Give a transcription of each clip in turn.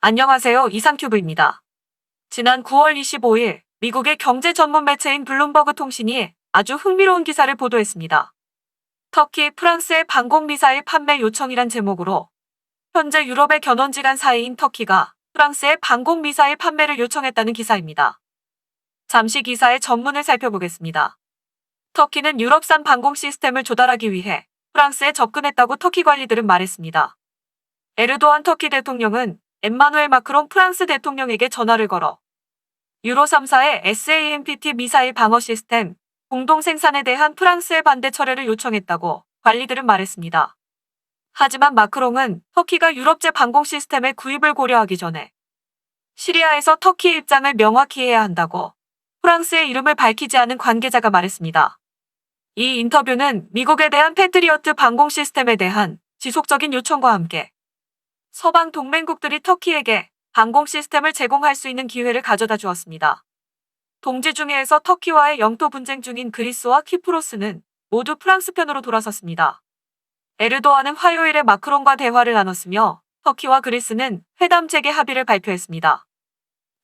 안녕하세요. 이상큐브입니다. 지난 9월 25일 미국의 경제 전문 매체인 블룸버그 통신이 아주 흥미로운 기사를 보도했습니다. 터키, 프랑스의 방공미사일 판매 요청이란 제목으로 현재 유럽의 견원지간 사이인 터키가 프랑스의 방공미사일 판매를 요청했다는 기사입니다. 잠시 기사의 전문을 살펴보겠습니다. 터키는 유럽산 방공 시스템을 조달하기 위해 프랑스에 접근했다고 터키 관리들은 말했습니다. 에르도안 터키 대통령은 엠마누엘 마크롱 프랑스 대통령에게 전화를 걸어 유로 3사의 SAMPT 미사일 방어 시스템 공동 생산에 대한 프랑스의 반대 철회를 요청했다고 관리들은 말했습니다. 하지만 마크롱은 터키가 유럽제 방공 시스템의 구입을 고려하기 전에 시리아에서 터키의 입장을 명확히 해야 한다고 프랑스의 이름을 밝히지 않은 관계자가 말했습니다. 이 인터뷰는 미국에 대한 패트리어트 방공 시스템에 대한 지속적인 요청과 함께 서방 동맹국들이 터키에게 방공 시스템을 제공할 수 있는 기회를 가져다 주었습니다. 동지 중에서 터키와의 영토 분쟁 중인 그리스와 키프로스는 모두 프랑스 편으로 돌아섰습니다. 에르도안은 화요일에 마크롱과 대화를 나눴으며 터키와 그리스는 회담 재개 합의를 발표했습니다.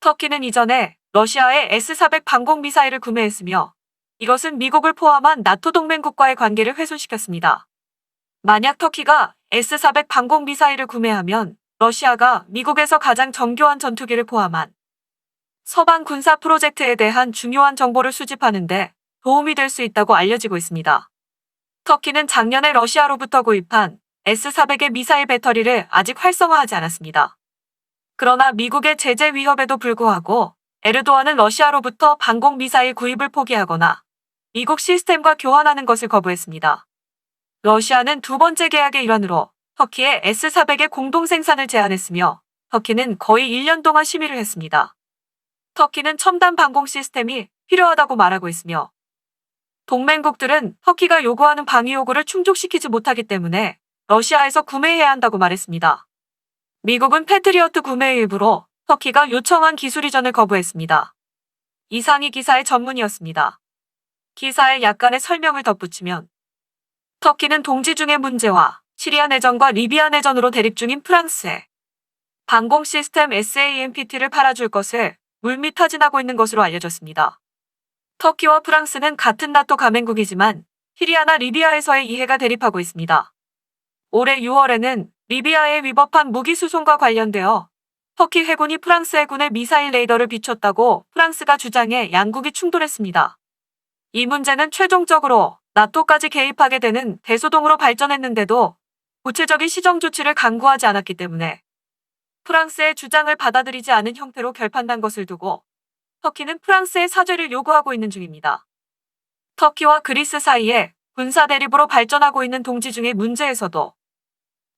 터키는 이전에 러시아의 S-400 방공 미사일을 구매했으며 이것은 미국을 포함한 나토 동맹국과의 관계를 훼손시켰습니다. 만약 터키가 S-400 방공 미사일을 구매하면 러시아가 미국에서 가장 정교한 전투기를 포함한 서방 군사 프로젝트에 대한 중요한 정보를 수집하는 데 도움이 될 수 있다고 알려지고 있습니다. 터키는 작년에 러시아로부터 구입한 S-400의 미사일 배터리를 아직 활성화하지 않았습니다. 그러나 미국의 제재 위협에도 불구하고 에르도안은 러시아로부터 방공 미사일 구입을 포기하거나 미국 시스템과 교환하는 것을 거부했습니다. 러시아는 두 번째 계약의 일환으로 터키의 S-400의 공동 생산을 제안했으며 터키는 거의 1년 동안 심의를 했습니다. 터키는 첨단 방공 시스템이 필요하다고 말하고 있으며 동맹국들은 터키가 요구하는 방위 요구를 충족시키지 못하기 때문에 러시아에서 구매해야 한다고 말했습니다. 미국은 패트리어트 구매의 일부로 터키가 요청한 기술 이전을 거부했습니다. 이상이 기사의 전문이었습니다. 기사에 약간의 설명을 덧붙이면 터키는 동지 중의 문제와 시리아 내전과 리비아 내전으로 대립 중인 프랑스에 방공 시스템 SAMPT를 팔아줄 것을 물밑 타진하고 있는 것으로 알려졌습니다. 터키와 프랑스는 같은 나토 가맹국이지만 시리아나 리비아에서의 이해가 대립하고 있습니다. 올해 6월에는 리비아에 위법한 무기 수송과 관련되어 터키 해군이 프랑스 해군의 미사일 레이더를 비췄다고 프랑스가 주장해 양국이 충돌했습니다. 이 문제는 최종적으로 나토까지 개입하게 되는 대소동으로 발전했는데도 구체적인 시정 조치를 강구하지 않았기 때문에 프랑스의 주장을 받아들이지 않은 형태로 결판난 것을 두고 터키는 프랑스의 사죄를 요구하고 있는 중입니다. 터키와 그리스 사이에 군사 대립으로 발전하고 있는 동지 중의 문제에서도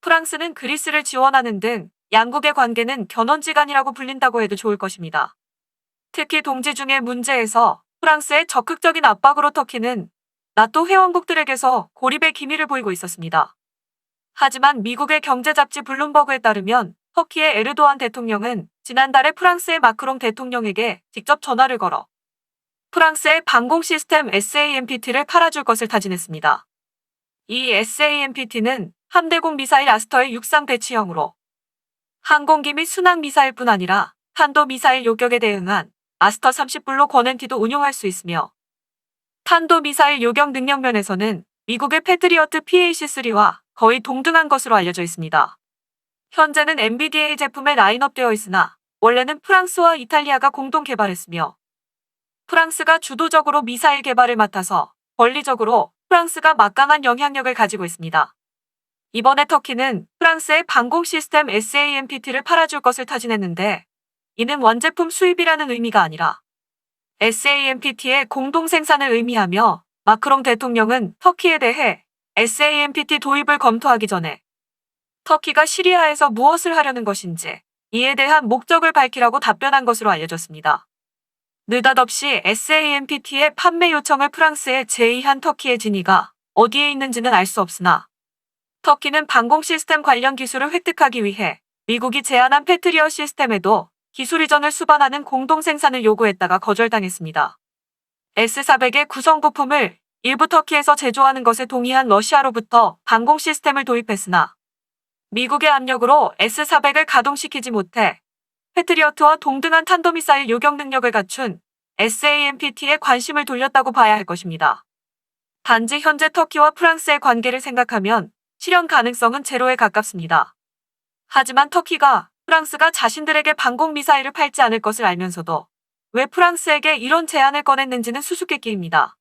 프랑스는 그리스를 지원하는 등 양국의 관계는 견원지간이라고 불린다고 해도 좋을 것입니다. 특히 동지 중의 문제에서 프랑스의 적극적인 압박으로 터키는 나토 회원국들에게서 고립의 기미를 보이고 있었습니다. 하지만 미국의 경제잡지 블룸버그에 따르면 터키의 에르도안 대통령은 지난달에 프랑스의 마크롱 대통령에게 직접 전화를 걸어 프랑스의 방공 시스템 SAMPT를 팔아줄 것을 다짐했습니다. 이 SAMPT는 함대공 미사일 아스터의 육상 대치형으로 항공기 및 순항 미사일뿐 아니라 탄도미사일 요격에 대응한 아스터 30블록 권앤티도 운용할 수 있으며 탄도미사일 요격 능력 면에서는 미국의 패트리어트 PAC-3와 거의 동등한 것으로 알려져 있습니다. 현재는 MBDA 제품에 라인업되어 있으나 원래는 프랑스와 이탈리아가 공동 개발했으며 프랑스가 주도적으로 미사일 개발을 맡아서 권리적으로 프랑스가 막강한 영향력을 가지고 있습니다. 이번에 터키는 프랑스의 방공 시스템 SAMPT를 팔아줄 것을 타진했는데 이는 원제품 수입이라는 의미가 아니라 SAMPT의 공동 생산을 의미하며 마크롱 대통령은 터키에 대해 SAMPT 도입을 검토하기 전에 터키가 시리아에서 무엇을 하려는 것인지 이에 대한 목적을 밝히라고 답변한 것으로 알려졌습니다. 느닷없이 SAMPT의 판매 요청을 프랑스에 제의한 터키의 진위가 어디에 있는지는 알 수 없으나 터키는 방공 시스템 관련 기술을 획득하기 위해 미국이 제안한 패트리어 시스템에도 기술 이전을 수반하는 공동 생산을 요구했다가 거절당했습니다. S-400의 구성 부품을 일부 터키에서 제조하는 것에 동의한 러시아로부터 방공 시스템을 도입했으나 미국의 압력으로 S-400을 가동시키지 못해 패트리어트와 동등한 탄도미사일 요격 능력을 갖춘 SAMPT에 관심을 돌렸다고 봐야 할 것입니다. 단지 현재 터키와 프랑스의 관계를 생각하면 실현 가능성은 제로에 가깝습니다. 하지만 터키가 프랑스가 자신들에게 방공미사일을 팔지 않을 것을 알면서도 왜 프랑스에게 이런 제안을 꺼냈는지는 수수께끼입니다.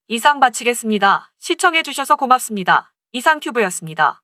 이상 마치겠습니다. 시청해주셔서 고맙습니다. 이상튜브였습니다.